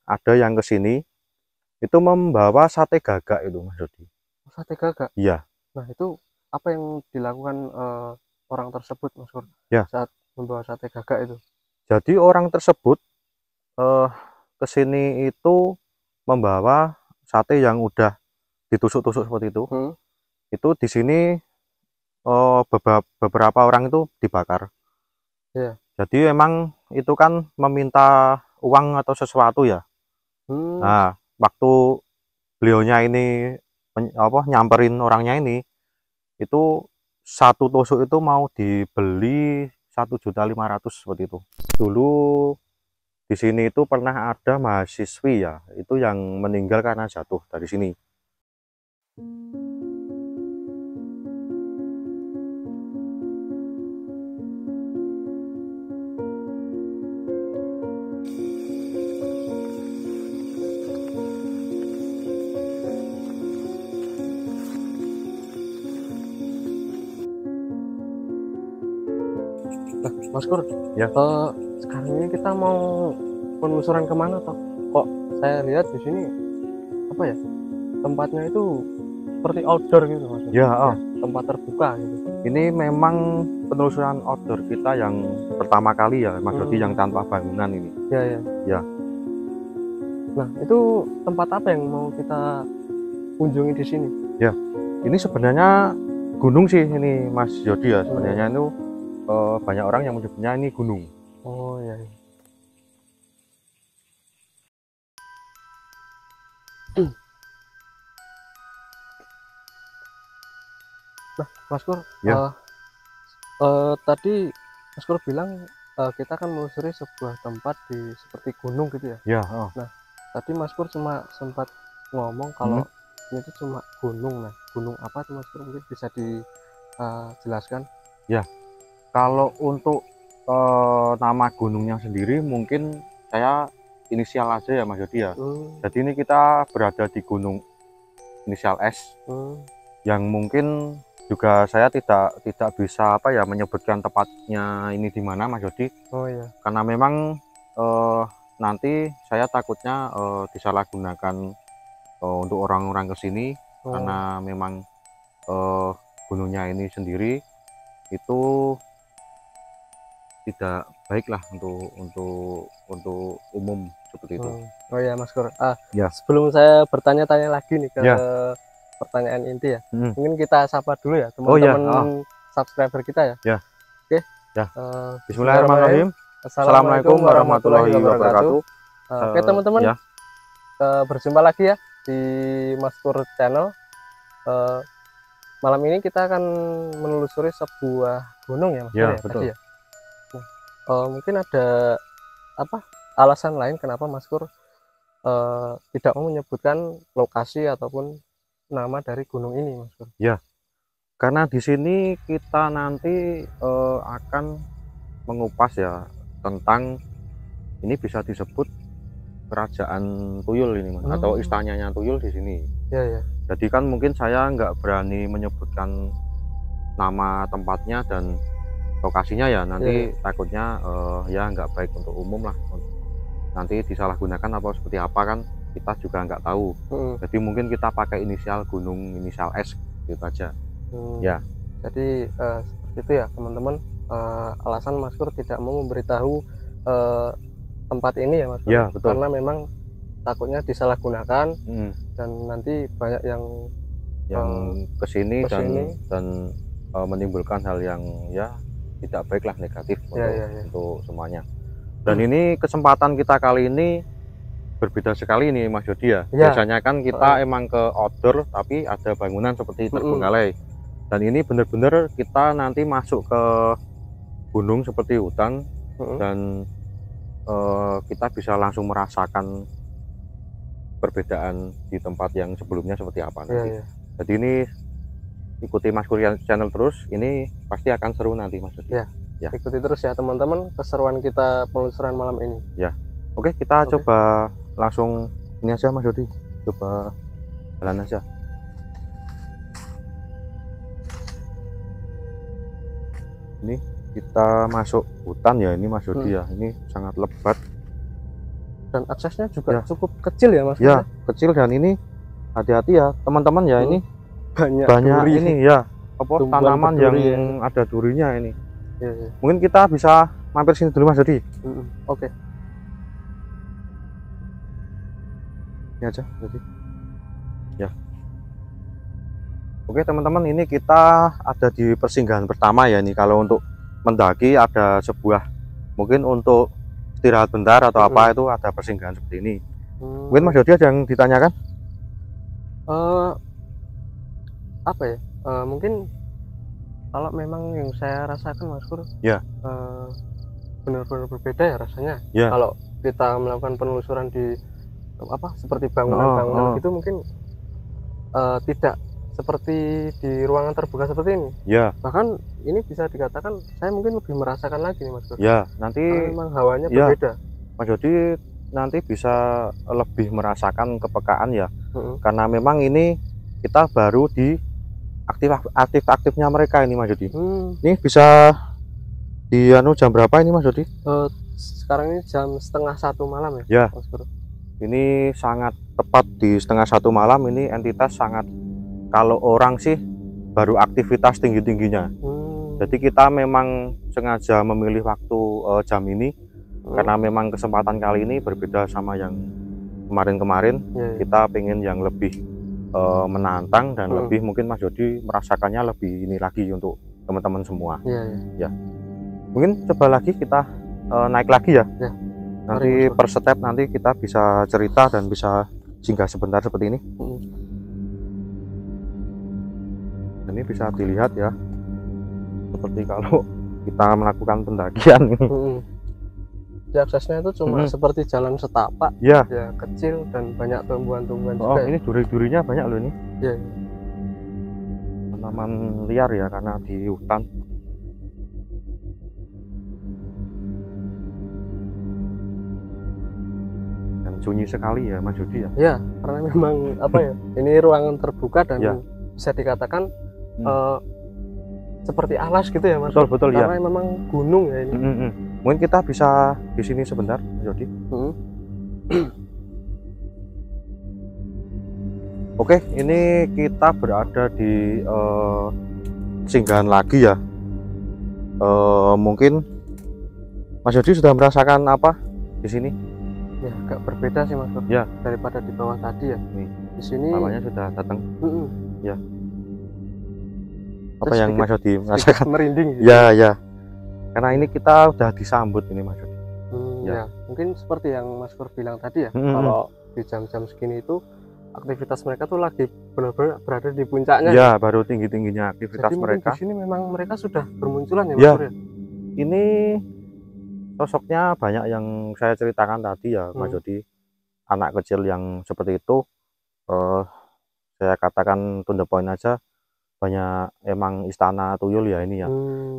ada yang ke sini itu membawa sate gagak itu Mas Dodi. Sate gagak. Iya, Nah, itu apa yang dilakukan orang tersebut, Mas Pur, ya. saat membawa sate gagak itu? Jadi orang tersebut eh, ke sini itu membawa sate yang udah ditusuk-tusuk seperti itu. Hmm? Itu di sini beberapa orang itu dibakar. Ya. Jadi emang itu kan meminta uang atau sesuatu ya. Hmm. Nah, waktu beliaunya ini nyamperin orangnya ini, itu satu tusuk itu mau dibeli 1.500.000 seperti itu. Dulu di sini itu pernah ada mahasiswi ya, itu yang meninggal karena jatuh dari sini. Nah, Mas Pur, Ya, sekarang ini kita mau penelusuran kemana toh? Kok saya lihat di sini apa ya, tempatnya itu seperti outdoor gitu, Mas Pur. ya, Ya, tempat terbuka gitu. ini memang penelusuran outdoor kita yang pertama kali ya, Mas Dodi, yang Hmm. tanpa bangunan ini. Ya, ya. Ya, Nah, itu tempat apa yang mau kita kunjungi di sini? ya. Ini sebenarnya gunung sih ini Mas Yodi ya. Sebenarnya Hmm. itu banyak orang yang menyebutnya ini gunung. Oh, ya, ya. Nah, Mas Pur, Ya, tadi Mas Pur bilang kita kan menelusuri sebuah tempat di seperti gunung gitu ya. ya, Nah, tadi Mas Pur cuma sempat ngomong hmm, kalau ini tuh cuma gunung. Nah, gunung apa tuh Mas Pur? Mungkin bisa dijelaskan? ya. Kalau untuk nama gunungnya sendiri mungkin saya inisial aja ya Mas Yodi ya. Hmm. Jadi ini kita berada di gunung inisial S Hmm. yang mungkin juga saya tidak bisa apa ya menyebutkan tepatnya ini di mana Mas Yodi, Oh ya. karena memang eh, nanti saya takutnya disalahgunakan untuk orang-orang ke sini, Oh. karena memang eh, gunungnya ini sendiri itu tidak baik lah untuk umum seperti itu. Hmm. Oh ya, Mas Pur. Ya, Sebelum saya bertanya-tanya lagi nih ke ya, pertanyaan inti ya, hmm. mungkin kita sapa dulu ya Oh ya, teman-teman subscriber kita ya. ya, Oke. ya. Bismillahirrahmanirrahim. Bismillahirrahmanirrahim. Assalamualaikum Assalamualaikum warahmatullahi warahmatullahi wabarakatuh. wabarakatuh. Oke teman-teman, Ya, berjumpa lagi ya di Mas Pur Channel. Eh, Malam ini kita akan menelusuri sebuah gunung ya Mas Pur ya, ya tadi betul. ya. Nah, mungkin ada apa alasan lain kenapa Mas Pur tidak mau menyebutkan lokasi ataupun nama dari gunung ini Mas Pur? Ya, karena di sini kita nanti akan mengupas ya tentang ini bisa disebut kerajaan Tuyul ini Mas, atau Hmm. istananya Tuyul di sini. Ya, ya. Jadi kan mungkin saya nggak berani menyebutkan nama tempatnya dan lokasinya ya, Ya, ya. nanti takutnya ya nggak baik untuk umum lah, nanti disalahgunakan apa seperti apa kan kita juga nggak tahu. Hmm. Jadi mungkin kita pakai inisial gunung, inisial S gitu aja. Hmm. Ya, Jadi seperti itu ya teman-teman. Alasan Mas Pur tidak mau memberitahu eh, tempat ini ya Mas Pur ya ya, betul. karena memang takutnya disalahgunakan dan nanti banyak yang kesini kesini. dan menimbulkan hal yang ya tidak baik lah, negatif Ya, ya, ya. untuk semuanya. Dan ini kesempatan kita kali ini berbeda sekali nih Mas Yodi ya. Ya, Biasanya kan kita emang ke outdoor tapi ada bangunan seperti terbengkalai. Dan ini benar-benar kita nanti masuk ke gunung seperti hutan, dan kita bisa langsung merasakan perbedaan di tempat yang sebelumnya seperti apa Ya, nanti. ya. Jadi ini ikuti Mas Kuryan channel terus, ini pasti akan seru nanti Mas Yodi. Ya. Ikuti terus ya teman-teman keseruan kita penelusuran malam ini. Ya, oke, kita coba langsung ini aja Mas Yodi, coba jalan aja. Ini kita masuk hutan ya ini Mas Yodi ya, ini sangat lebat. Dan aksesnya juga Ya. cukup kecil ya Mas. Ya, kecil, dan ini hati-hati ya teman-teman ya, ini banyak duri. ini ya, apa, Tumbuhan tanaman yang berduri ya. ada durinya ini. Ya. Mungkin kita bisa mampir sini dulu Mas Dodi. Oke. Ini aja jadi. Ya. Oke teman-teman, ini kita ada di persinggahan pertama ya, ini kalau untuk mendaki ada sebuah, mungkin untuk istirahat bentar atau apa, itu ada persinggahan seperti ini. Mungkin Mas Dodi ada yang ditanyakan? Apa ya? Mungkin kalau memang yang saya rasakan Mas Pur, ya, benar-benar berbeda ya rasanya. Ya. Kalau kita melakukan penelusuran di apa seperti bangunan-bangunan gitu, mungkin tidak seperti di ruangan terbuka seperti ini. Ya. Bahkan ini bisa dikatakan saya mungkin lebih merasakan lagi nih Mas Pur. Ya, nanti memang hawanya ya, berbeda. Mas Dodi nanti bisa lebih merasakan kepekaan ya, karena memang ini kita baru di aktifnya mereka ini Mas Dodi. Ini bisa di jam berapa ini Mas Dodi? Sekarang ini jam 12:30 malam ya, ya. Mas Bro. Ini sangat tepat di 12:30 malam. Ini entitas sangat, kalau orang sih baru aktivitas tinggi-tingginya. Jadi kita memang sengaja memilih waktu jam ini karena memang kesempatan kali ini berbeda sama yang kemarin-kemarin. Kita pengen yang lebih menantang dan lebih, mungkin Mas Dodi merasakannya lebih ini lagi untuk teman-teman semua. Ya. Mungkin coba lagi kita naik lagi ya. Nanti per step nanti kita bisa cerita dan bisa singgah sebentar seperti ini. Ini bisa dilihat ya, seperti kalau kita melakukan pendakian ini. Ya, aksesnya itu cuma seperti jalan setapak ya, kecil dan banyak tumbuhan-tumbuhan juga. Juga ini duri-durinya banyak loh ini. Ya. Tanaman liar ya, karena di hutan. Dan sunyi sekali ya Mas Dodi ya. Ya, karena memang apa ya, ini ruangan terbuka dan bisa dikatakan seperti alas gitu ya Mas. Betul karena ya. memang gunung ya ini. Mungkin kita bisa di sini sebentar, Dodi. Oke, ini kita berada di singgahan lagi ya. Mungkin Mas Dodi sudah merasakan apa di sini? Ya, agak berbeda sih Mas Bro. Ya, daripada di bawah tadi ya. Nih, di sini namanya sudah datang. Ya. Apa terus yang Mas Dodi merasakan? Merinding gitu. Ya. Karena ini kita udah disambut ini Mas Dodi. Ya, mungkin seperti yang Mas Pur bilang tadi ya, kalau di jam-jam segini itu aktivitas mereka tuh lagi benar-benar berada di puncaknya. Ya, baru tinggi-tingginya aktivitas jadi mereka. Di sini memang mereka sudah bermunculan ya Mas Pur ya. Ini sosoknya banyak yang saya ceritakan tadi ya Mas Dodi. Anak kecil yang seperti itu, saya katakan to the point aja, banyak emang istana tuyul ya ini ya.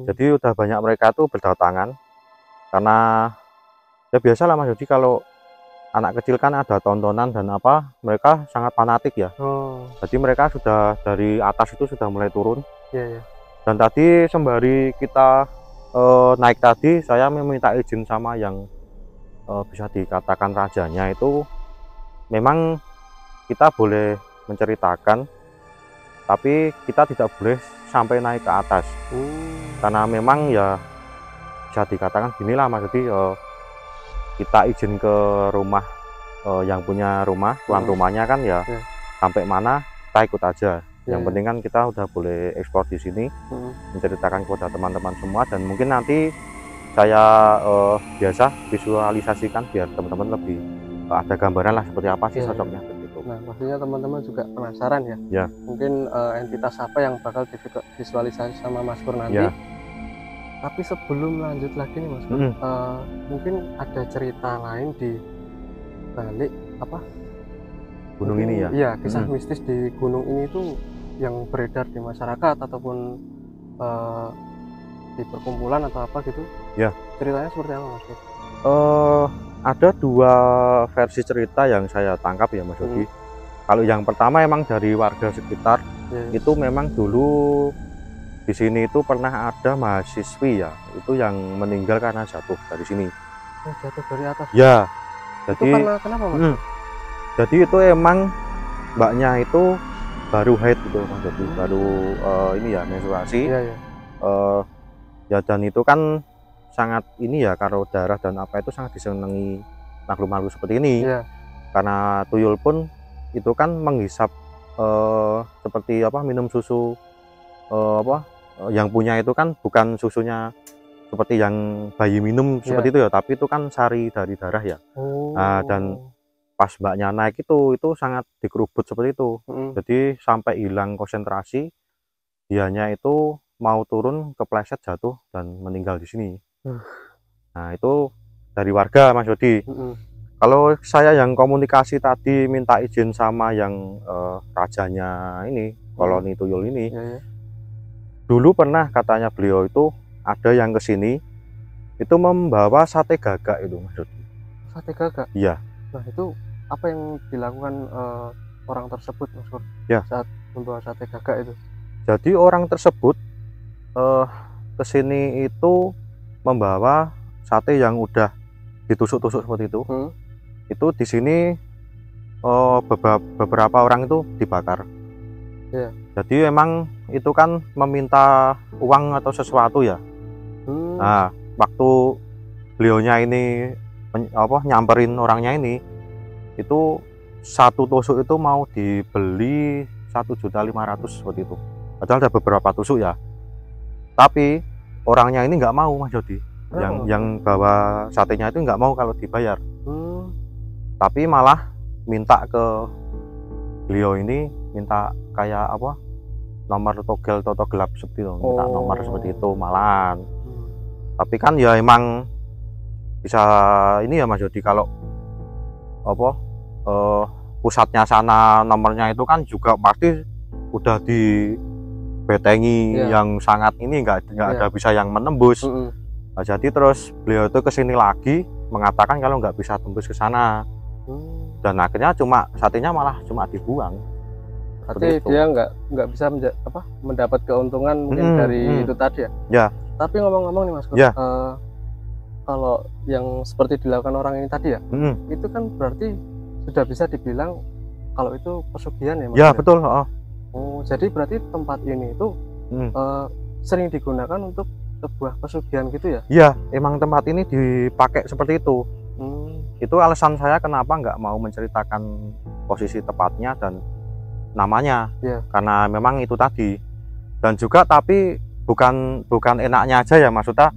Jadi udah banyak mereka tuh berdatangan, karena ya biasalah Mas Dodi, kalau anak kecil kan ada tontonan dan apa, mereka sangat fanatik ya. Jadi mereka sudah dari atas itu sudah mulai turun. Dan tadi sembari kita naik tadi, saya meminta izin sama yang bisa dikatakan rajanya itu. Memang kita boleh menceritakan, tapi kita tidak boleh sampai naik ke atas. Karena memang ya bisa dikatakan ginilah Mas Dodi, kita izin ke rumah yang punya rumah, tuan rumahnya kan ya, sampai mana kita ikut aja. Yang penting kan kita udah boleh ekspor di sini, menceritakan kepada teman-teman semua, dan mungkin nanti saya biasa visualisasikan biar teman-teman lebih ada gambaran lah seperti apa sih sosoknya. Nah, pastinya teman-teman juga penasaran ya. Mungkin entitas apa yang bakal divisualisasi sama Mas Pur nanti. Tapi sebelum lanjut lagi nih Mas Pur, mungkin ada cerita lain di balik apa? Gunung ini ya? Iya, kisah mistis di gunung ini tuh yang beredar di masyarakat ataupun di perkumpulan atau apa gitu. Ceritanya seperti apa Mas Pur? Ada dua versi cerita yang saya tangkap ya Mas Dodi. Kalau yang pertama emang dari warga sekitar, itu memang dulu di sini itu pernah ada mahasiswi ya, itu yang meninggal karena jatuh dari sini. Jatuh dari atas? Ya, Jadi itu karena kenapa Mas? Jadi itu emang mbaknya itu baru haid gitu Mas Jody, baru ini ya menstruasi. Iya, iya. Ya dan itu kan sangat ini ya, kalau darah dan apa itu sangat disenangi makhluk-makhluk seperti ini. Iya. Karena tuyul pun itu kan menghisap seperti apa, minum susu yang punya itu kan bukan susunya seperti yang bayi minum seperti itu ya, tapi itu kan sari dari darah ya. Nah, dan pas mbaknya naik itu sangat dikerubut seperti itu. Jadi sampai hilang konsentrasi, dianya itu mau turun, kepleset, jatuh dan meninggal di sini. Nah, itu dari warga Mas Yodi. Kalau saya yang komunikasi tadi minta izin sama yang rajanya ini, koloni tuyul ini, dulu pernah katanya beliau itu ada yang kesini itu membawa sate gagak itu Mas Yodi. Sate gagak? Iya. Nah, itu apa yang dilakukan orang tersebut Mas Kur saat membawa sate gagak itu? Jadi orang tersebut kesini itu membawa sate yang udah ditusuk-tusuk seperti itu. Itu di sini beberapa orang itu dibakar. Jadi emang itu kan meminta uang atau sesuatu ya. Nah, waktu beliaunya ini nyamperin orangnya ini, itu satu tusuk itu mau dibeli 1.500.000 seperti itu. Padahal ada beberapa tusuk ya. Tapi orangnya ini nggak mau Mas Jody. Yang bawa satenya itu nggak mau kalau dibayar. Tapi malah minta ke beliau ini, minta kayak apa, nomor togel toto gelap seperti itu, minta nomor seperti itu malahan. Tapi kan ya emang bisa ini ya Mas Jody, kalau apa pusatnya sana nomornya itu kan juga pasti udah dibetengi yang sangat ini, nggak ada bisa yang menembus. Nah, jadi terus beliau itu kesini lagi mengatakan kalau nggak bisa tembus ke sana. Dan akhirnya satenya malah cuma dibuang. Berarti dia nggak bisa mendapat keuntungan mungkin dari itu tadi ya. Ya. Tapi ngomong-ngomong nih Mas, kalau yang seperti dilakukan orang ini tadi ya, itu kan berarti sudah bisa dibilang kalau itu pesugihan ya Mas? Ya, betul. Jadi berarti tempat ini itu sering digunakan untuk sebuah pesugihan gitu ya? Iya, emang tempat ini dipakai seperti itu. Itu alasan saya kenapa nggak mau menceritakan posisi tepatnya dan namanya, karena memang itu tadi. Dan juga tapi bukan enaknya aja ya, maksudnya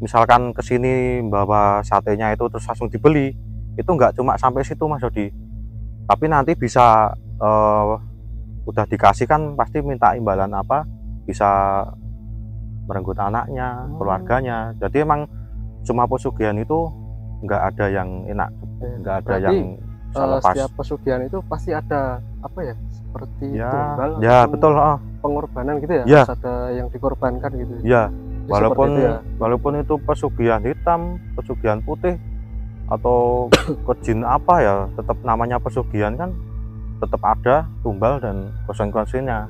misalkan kesini bawa satenya itu terus langsung dibeli, itu nggak cuma sampai situ Mas Jody. Tapi nanti bisa udah dikasih kan pasti minta imbalan apa, bisa merenggut anaknya, keluarganya. Jadi emang cuma pesugihan itu nggak ada yang enak, nggak ada yang lepas. Setiap pesugihan itu pasti ada apa ya, seperti tumbal, betul, pengorbanan gitu ya, harus ada yang dikorbankan gitu ya. Walaupun itu pesugihan hitam, pesugihan putih, atau kejin apa ya, tetap namanya pesugihan kan, tetap ada tumbal dan konsekuensinya.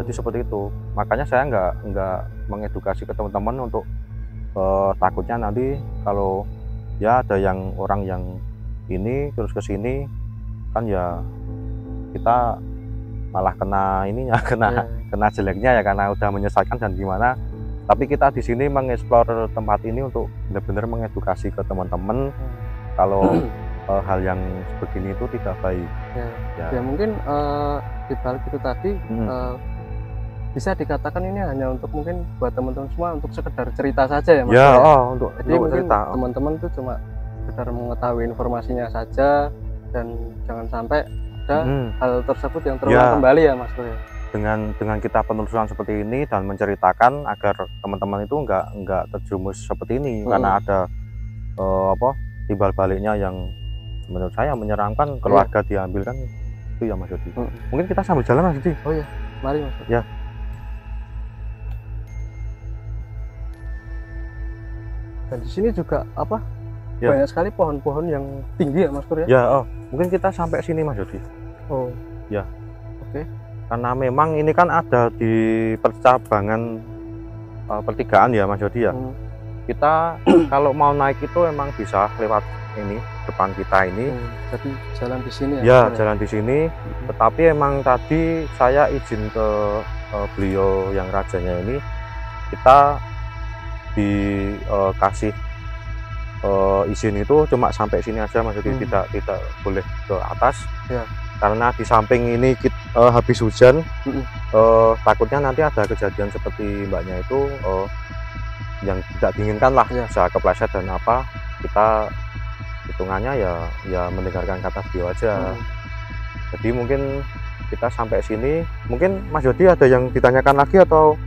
Jadi seperti itu. Makanya saya nggak mengedukasi ke teman-teman untuk takutnya nanti kalau ya ada yang orang yang ini terus ke sini kan ya kita malah kena ininya, kena jeleknya ya, karena udah menyesatkan dan gimana. Tapi kita di sini mengeksplor tempat ini untuk benar-benar mengedukasi ke teman-teman kalau hal yang begini itu tidak baik. Ya mungkin di balik itu tadi bisa dikatakan ini hanya untuk mungkin buat teman-teman semua untuk sekedar cerita saja ya Mas. Jadi mungkin teman-teman itu cuma sekedar mengetahui informasinya saja, dan jangan sampai ada hal tersebut yang terulang kembali ya Mas. Dengan kita penelusuran seperti ini dan menceritakan agar teman-teman itu nggak terjerumus seperti ini, karena ada timbal baliknya yang menurut saya menyeramkan, keluarga diambil kan itu ya Mas Yodi. Mungkin kita sambil jalan Mas Yodi. Oh ya, mari Mas. Ya. Dan di sini juga banyak sekali pohon-pohon yang tinggi ya Mas Pur ya? Mungkin kita sampai sini Mas Yodi. Ya. Oke. Karena memang ini kan ada di percabangan pertigaan ya Mas Yodi ya. Kita kalau mau naik itu emang bisa lewat ini depan kita ini. Jadi jalan di sini ya? Ya, jalan di sini. Tetapi emang tadi saya izin ke beliau yang rajanya ini, kita dikasih izin itu cuma sampai sini aja, Mas. Jadi tidak boleh ke atas. Ya. Karena di samping ini habis hujan, takutnya nanti ada kejadian seperti mbaknya itu yang tidak diinginkan lah, bisa kepleset dan apa. Kita hitungannya ya mendengarkan kata beliau aja. Jadi mungkin kita sampai sini. Mungkin Mas Yodi ada yang ditanyakan lagi atau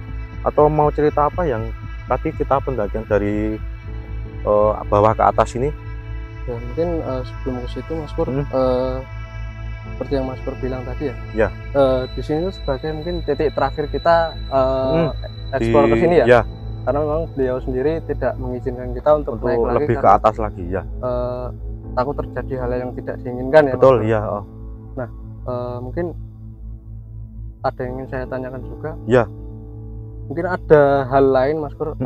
mau cerita apa yang tadi kita pendakian dari bawah ke atas ini? Ya mungkin sebelum ke situ Mas Pur, seperti yang Mas Pur bilang tadi ya. Di sini tuh sebagai mungkin titik terakhir kita eksplor ke sini ya. Karena memang beliau sendiri tidak mengizinkan kita untuk naik lagi lebih ke atas lagi ya. Takut terjadi hal yang tidak diinginkan ya. Betul ya. Nah mungkin ada yang ingin saya tanyakan juga. Ya. Mungkin ada hal lain Mas Pur,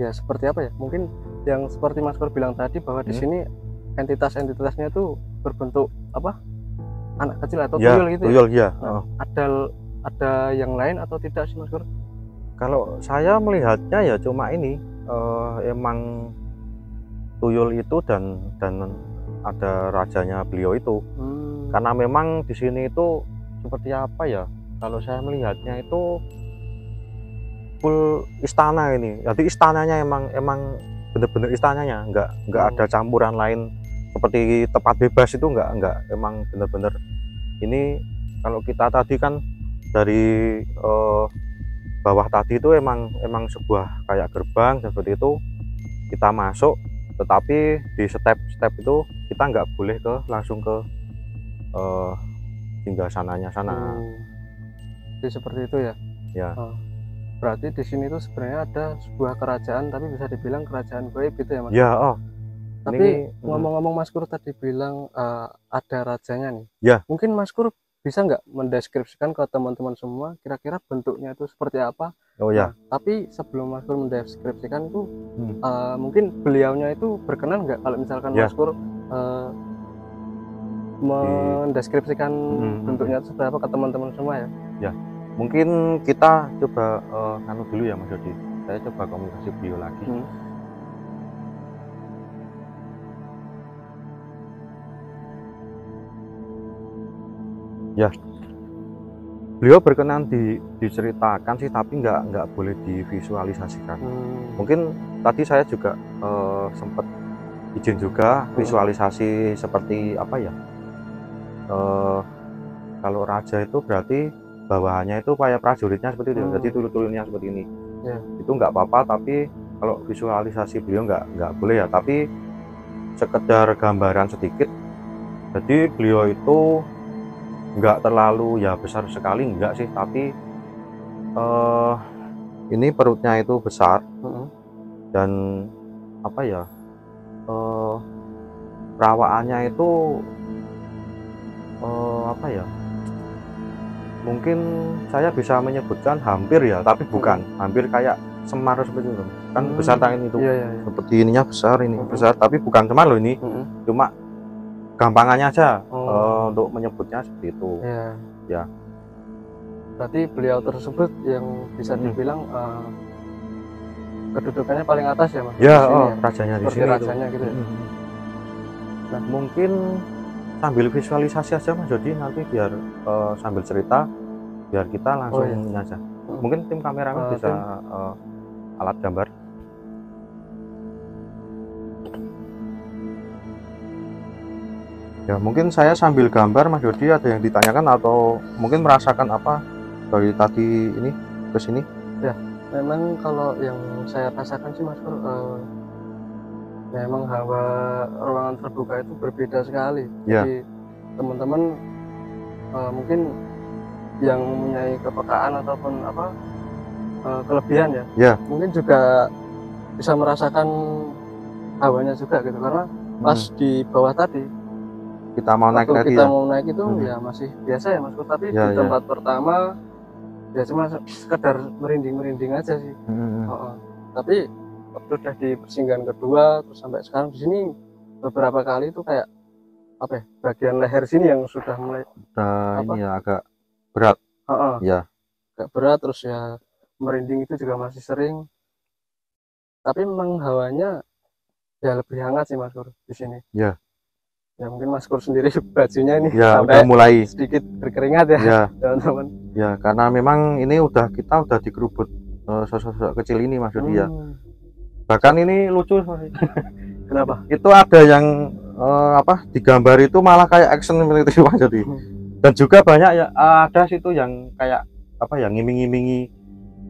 ya seperti apa ya? Mungkin yang seperti Mas Pur bilang tadi bahwa di sini entitasnya itu berbentuk apa? Anak kecil atau tuyul gitu. Tuyul ya. Nah, ada yang lain atau tidak sih Mas Pur? Kalau saya melihatnya ya cuma ini, emang tuyul itu dan ada rajanya beliau itu. Karena memang di sini itu seperti apa ya? Kalau saya melihatnya itu full istana ini. Jadi istananya emang bener-bener istananya, nggak ada campuran lain seperti tempat bebas itu nggak. Emang bener-bener ini. Kalau kita tadi kan dari bawah tadi itu emang sebuah kayak gerbang seperti itu, kita masuk, tetapi di step itu kita nggak boleh langsung ke singgah sananya sana. Jadi seperti itu ya. Ya. Berarti di sini tuh sebenarnya ada sebuah kerajaan, tapi bisa dibilang kerajaan gaib gitu ya Mas? Ya. Tapi ngomong-ngomong Mas Kur tadi bilang ada rajanya nih. Ya. Mungkin Mas Kur bisa nggak mendeskripsikan ke teman-teman semua kira-kira bentuknya itu seperti apa? Oh ya. Tapi sebelum Mas Kur mendeskripsikan itu, mungkin beliaunya itu berkenan nggak kalau misalkan Mas Kur mendeskripsikan bentuknya itu seperti apa ke teman-teman semua ya? Ya. Mungkin kita coba dulu ya Mas Yodi. Saya coba komunikasi beliau lagi. Ya, beliau berkenan diceritakan sih, tapi nggak boleh divisualisasikan. Mungkin tadi saya juga sempat izin juga visualisasi seperti apa ya? Kalau raja itu berarti bawahannya itu kayak prajuritnya seperti itu, jadi tuyul-tuyulnya seperti ini. Itu nggak apa-apa, tapi kalau visualisasi beliau nggak boleh ya. Tapi sekedar gambaran sedikit. Jadi beliau itu nggak terlalu ya besar sekali, enggak sih, tapi ini perutnya itu besar dan apa ya, perawaannya itu apa ya, mungkin saya bisa menyebutkan hampir ya, tapi bukan hampir, kayak semar seperti itu kan. Besar tangan itu seperti ininya besar, ini besar, tapi bukan semar loh ini. Cuma gampangannya aja untuk menyebutnya seperti itu. Ya. Berarti beliau tersebut yang bisa dibilang kedudukannya paling atas ya Mas? Ya, rajanya di sini. Rajanya gitu ya. Nah, mungkin sambil visualisasi aja Mas Jody, nanti biar sambil cerita biar kita langsung aja. Mungkin tim kameramen bisa alat gambar. Ya, mungkin saya sambil gambar Mas Jody. Ada yang ditanyakan atau mungkin merasakan apa dari tadi ini ke sini? Ya, memang kalau yang saya rasakan sih Mas Pur, memang hawa ruangan terbuka itu berbeda sekali. Jadi teman-teman mungkin yang mempunyai kepekaan ataupun apa kelebihan ya, mungkin juga bisa merasakan hawanya juga gitu, karena pas di bawah tadi kita mau naik tadi, kita mau naik itu ya masih biasa ya Mas Pur, tapi di tempat pertama ya cuma sekedar merinding aja sih. Tapi waktu udah di persinggahan kedua terus sampai sekarang di sini beberapa kali itu kayak apa ya, bagian leher sini yang sudah mulai ini ya agak berat. Ya. Agak berat, terus ya merinding itu juga masih sering. Tapi memang hawanya ya lebih hangat sih Mas Kur di sini. Ya. Ya mungkin Mas Kur sendiri bajunya ini ya sampai udah mulai sedikit berkeringat ya, teman-teman. Ya karena memang ini kita udah dikerubut sosok-sosok kecil ini Mas Dodi ya. Bahkan ini lucu. Kenapa? Itu ada yang digambar itu malah kayak action seperti itu Mas Dodi. Dan juga banyak ya ada situ yang kayak ngiming-ngimingi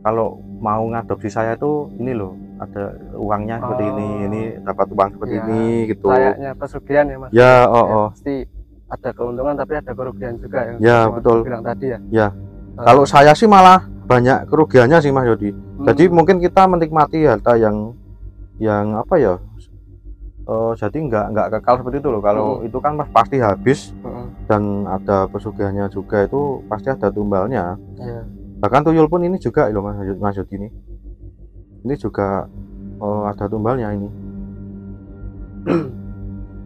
kalau mau ngadopsi saya itu ini loh, ada uangnya seperti ini dapat uang seperti ini gitu. Layaknya pesugihan ya Mas. Ya, pasti ada keuntungan tapi ada kerugian juga yang betul bilang tadi ya. Ya. Kalau saya sih malah banyak kerugiannya sih Mas Dodi. Jadi mungkin kita menikmati harta yang apa ya? Jadi nggak kekal seperti itu loh. Kalau itu kan pasti habis dan ada pesugihannya juga, itu pasti ada tumbalnya. Bahkan tuyul pun ini juga loh Mas Dodi ini. Ini juga ada tumbalnya ini.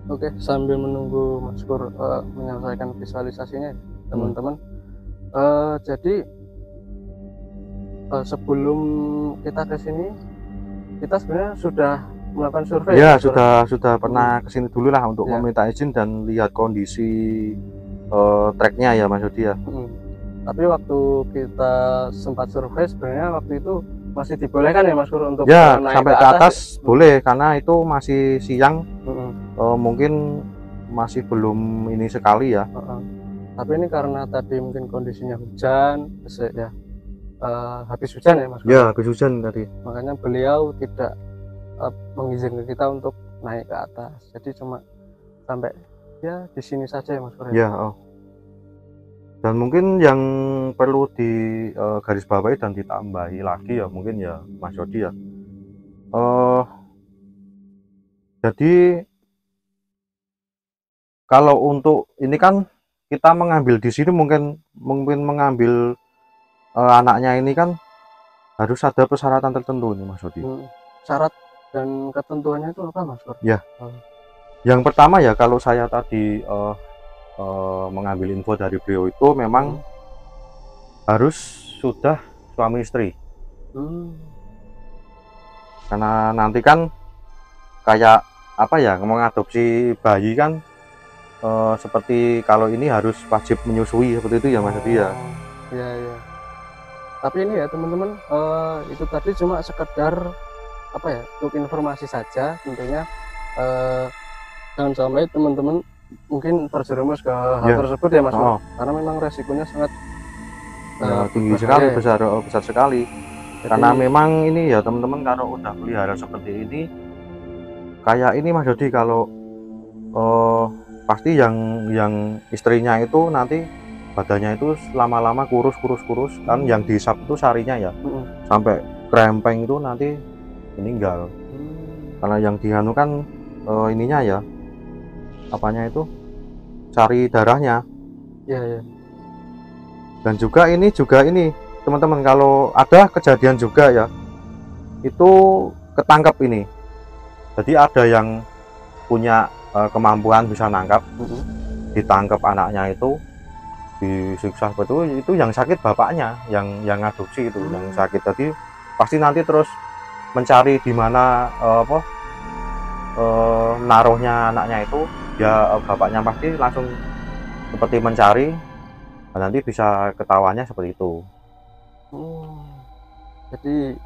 Oke, sambil menunggu Mas Kur menyelesaikan visualisasinya teman-teman. Jadi sebelum kita ke sini, kita sebenarnya sudah melakukan survei. Ya, sudah pernah kesini dulu lah untuk meminta izin dan lihat kondisi treknya ya Mas Dodi ya. Tapi waktu kita sempat survei sebenarnya waktu itu masih dibolehkan ya Mas Kur untuk naik sampai ke atas boleh, karena itu masih siang. Mungkin masih belum ini sekali ya. Tapi ini karena tadi mungkin kondisinya hujan, ya habis hujan ya Mas Kur. Ya, habis hujan tadi. Makanya beliau tidak mengizinkan kita untuk naik ke atas. Jadi cuma sampai ya di sini saja ya Mas Kur. Ya, dan mungkin yang perlu di garis bawahi dan ditambahi lagi ya mungkin ya Mas Dodi ya. Jadi kalau untuk ini kan kita mengambil di sini mungkin mengambil anaknya ini kan harus ada persyaratan tertentu nih Mas Dodi. Syarat dan ketentuannya itu apa Mas Kur? Ya. Yang pertama ya, kalau saya tadi mengambil info dari beliau itu memang harus sudah suami istri. Karena nanti kan kayak apa ya, mengadopsi bayi kan seperti kalau ini harus wajib menyusui seperti itu ya Mas Dodi ya. Iya. Tapi ini ya teman-teman, itu tadi cuma sekedar apa ya, untuk informasi saja tentunya. Jangan sampai teman-teman mungkin terjerumus ke hal tersebut ya Mas, karena memang resikonya sangat tinggi sekali, besar sekali. Jadi, karena memang ini ya teman-teman, kalau udah pelihara seperti ini kayak ini Mas Dodi, kalau pasti yang istrinya itu nanti badannya itu lama-lama kurus kan, yang dihisap itu sarinya ya sampai krempeng itu nanti meninggal. Karena yang dianu kan ininya ya, apanya itu, cari darahnya. Iya. Dan juga ini teman-teman, kalau ada kejadian juga ya itu ketangkep ini. Jadi ada yang punya kemampuan bisa nangkap, ditangkap anaknya itu, disiksa betul, itu yang sakit bapaknya, yang ngadopsi itu yang sakit. Jadi pasti nanti terus mencari di mana naruhnya anaknya itu. Ya bapaknya pasti langsung seperti mencari, dan nanti bisa ketahuannya seperti itu. Jadi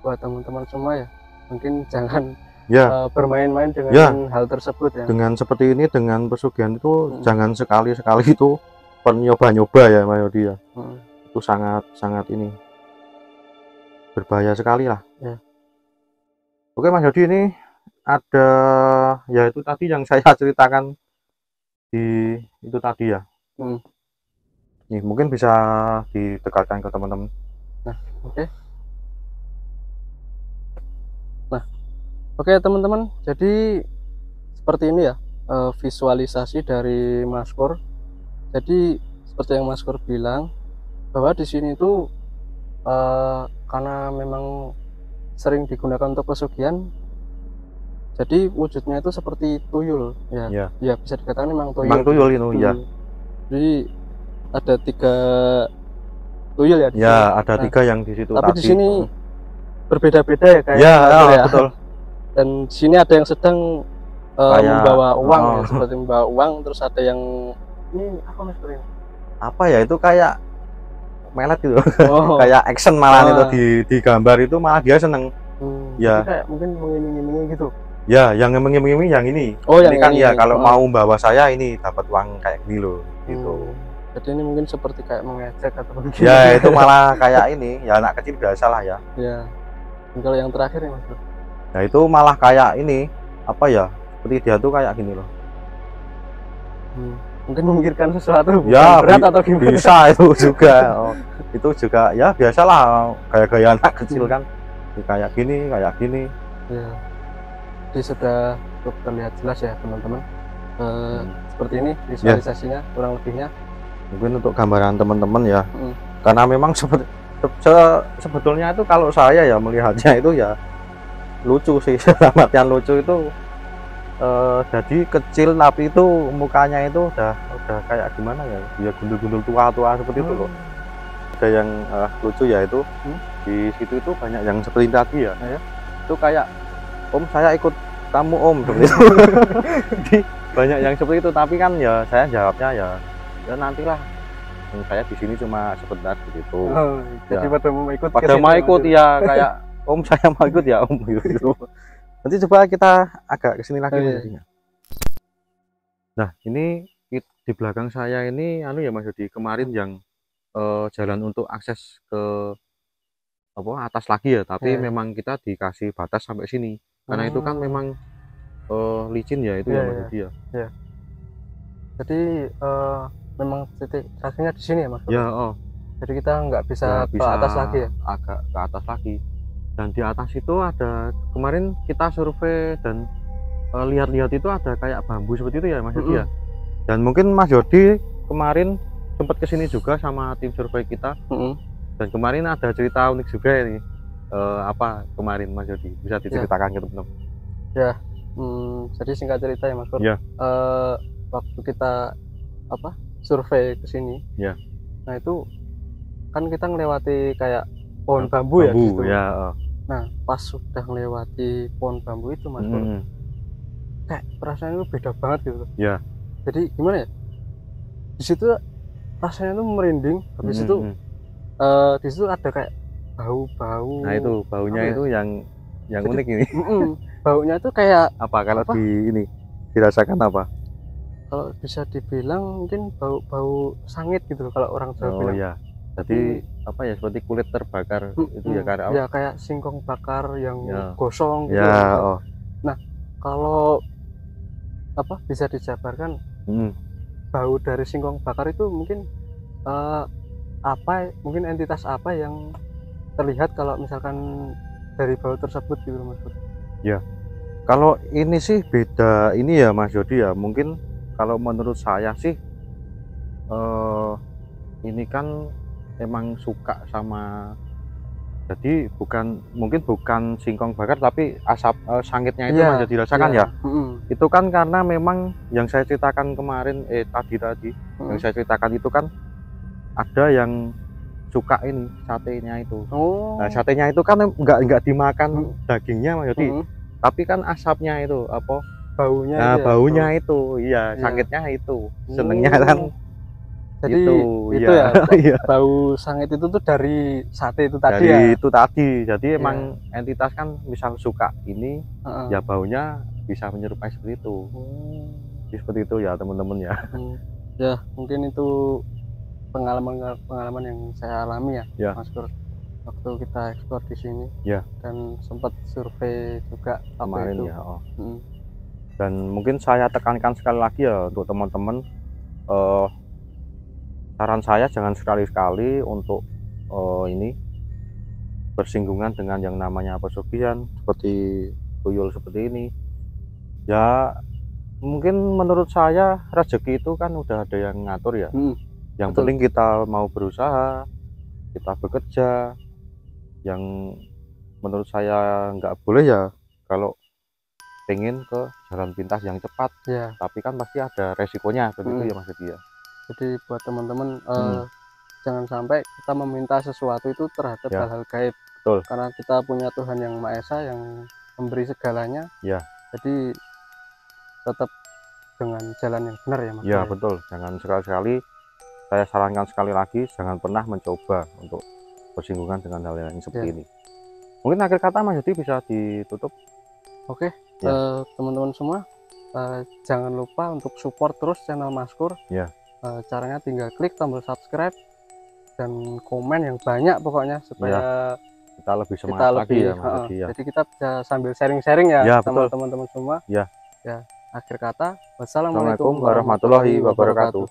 buat teman-teman semua ya, mungkin jangan bermain-main dengan hal tersebut ya. Dengan seperti ini, dengan pesugihan itu jangan sekali-sekali itu nyoba-nyoba ya Mas Dodi ya. Itu sangat ini berbahaya sekali lah. Oke Mas Dodi, ini ada ya itu tadi yang saya ceritakan di itu tadi ya. Nih mungkin bisa didekatkan ke teman-teman. Oke teman-teman, jadi seperti ini ya visualisasi dari Mas Kur. Jadi seperti yang Mas Kur bilang, bahwa di sini itu karena memang sering digunakan untuk pesugihan, Jadi wujudnya itu seperti tuyul ya. Ya, ya bisa dikatakan memang tuyul. memang tuyul itu ya. Jadi ada 3 tuyul ya di ya sini. ada 3 yang di situ tapi tadi. Di sini berbeda-beda ya kayak ya, ya. Betul. Dan di sini ada yang sedang membawa uang ya, seperti membawa uang. Terus ada yang ini apa mas ini? Apa ya, itu kayak melet gitu. Kayak action malah itu di gambar itu malah dia seneng. Ya kayak mungkin mengiming-imingi gitu. Ya, yang mengiming-imingi yang ini. Ini kan ya kalau mau bawa saya ini dapat uang kayak gini loh gitu. Jadi ini mungkin seperti kayak mengejek atau begitu. Ya itu malah kayak ini ya anak kecil biasa lah ya. Ya. Dan kalau yang terakhir ya mas. Nah itu malah kayak ini apa ya, seperti dia tuh kayak gini loh. Mungkin memikirkan sesuatu ya berat atau gimana? Bisa itu juga. Itu juga ya biasalah gaya-gaya anak kecil kan. Kayak gini ya. Jadi sudah cukup terlihat jelas ya teman-teman. Seperti ini visualisasinya ya. Kurang lebihnya mungkin untuk gambaran teman-teman ya. Karena memang sebetulnya itu kalau saya ya melihatnya itu ya lucu sih. Artian lucu itu jadi kecil tapi itu mukanya itu udah kayak gimana ya, gundul-gundul tua seperti itu loh. Ada yang lucu ya itu di situ itu banyak yang seperti tadi ya. Itu kayak om saya ikut kamu om seperti itu. Jadi banyak yang seperti itu, tapi kan ya saya jawabnya ya nantilah, saya di sini cuma sebentar begitu. Jadi pada mau ikut ya kayak om saya mau ikut ya om gitu. Nanti coba kita agak kesini lagi. Nah ini di belakang saya ini ya Mas Yodi, kemarin yang jalan untuk akses ke atas lagi ya, tapi memang kita dikasih batas sampai sini karena itu kan memang licin ya itu ya Mas Yodi ya. Jadi memang titik akhirnya di sini ya Mas. Jadi kita nggak bisa ke atas lagi ya, agak ke atas lagi. Dan di atas itu ada, kemarin kita survei dan lihat-lihat itu ada kayak bambu seperti itu ya Mas Yodi ya. Dan mungkin Mas Yodi kemarin sempat kesini juga sama tim survei kita. Dan kemarin ada cerita unik juga ini. Apa kemarin Mas Yodi bisa diceritakan ke teman-teman? Ya, jadi singkat cerita ya Mas Pur. Waktu kita survei ke sini. Nah itu kan kita melewati kayak pohon bambu ya gitu. Nah pas sudah melewati pohon bambu itu Mas Pur, kayak perasaan itu beda banget gitu. Jadi gimana ya? Di situ rasanya tuh merinding. Habis itu di situ ada kayak bau-bau. Nah itu baunya itu yang unik ini. Baunya itu kayak apa kalau ini dirasakan apa? Kalau bisa dibilang mungkin bau sangit gitu loh kalau orang Jawa bilang. Ya. Jadi apa ya, seperti kulit terbakar itu ya karena ya kayak singkong bakar yang gosong gitu. Nah kalau bisa dijabarkan bau dari singkong bakar itu mungkin mungkin entitas apa yang terlihat kalau misalkan dari bau tersebut gitu Mas. Kalau ini sih beda ini ya Mas Yodi ya, mungkin kalau menurut saya sih ini kan emang suka sama, jadi mungkin bukan singkong bakar tapi asap sangitnya itu Mas Yodi rasakan ya. Itu kan karena memang yang saya ceritakan kemarin tadi yang saya ceritakan itu kan ada yang suka ini satenya itu. Nah satenya itu kan nggak dimakan dagingnya Mas Yodi, tapi kan asapnya itu baunya. Nah baunya itu sangitnya itu senengnya kan. Jadi itu ya bau sangit itu tuh dari sate itu tadi ya. Itu tadi. Jadi emang entitas kan misal suka ini ya baunya bisa menyerupai seperti itu. Jadi seperti itu ya teman-teman ya. Ya mungkin itu pengalaman yang saya alami ya Mas Pur, waktu kita ekspor di sini. Dan sempat survei juga kemarin itu. Dan mungkin saya tekankan sekali lagi ya untuk teman-teman, saran saya jangan sekali-sekali untuk ini bersinggungan dengan yang namanya pesugihan seperti tuyul seperti ini. Ya mungkin menurut saya rezeki itu kan udah ada yang ngatur ya. Yang penting kita mau berusaha, kita bekerja. Yang menurut saya nggak boleh ya kalau pengen ke jalan pintas yang cepat, tapi kan pasti ada resikonya begitu ya Mas Dedi ya. Jadi buat teman-teman jangan sampai kita meminta sesuatu itu terhadap hal-hal gaib. Betul. Karena kita punya Tuhan yang Maha Esa yang memberi segalanya. Jadi tetap dengan jalan yang benar ya Mas. Ya betul. Jangan sekali-sekali, saya sarankan sekali lagi, jangan pernah mencoba untuk bersinggungan dengan hal yang seperti ini. Mungkin akhir kata Mas Dedi bisa ditutup. Oke, teman-teman semua, jangan lupa untuk support terus channel Maskur. Caranya tinggal klik tombol subscribe dan komen yang banyak pokoknya supaya kita lebih semangat lagi ya Mas Dedi ya. Jadi kita bisa sambil sharing-sharing ya sama teman-teman semua. Ya. Akhir kata, wassalamualaikum warahmatullahi wabarakatuh.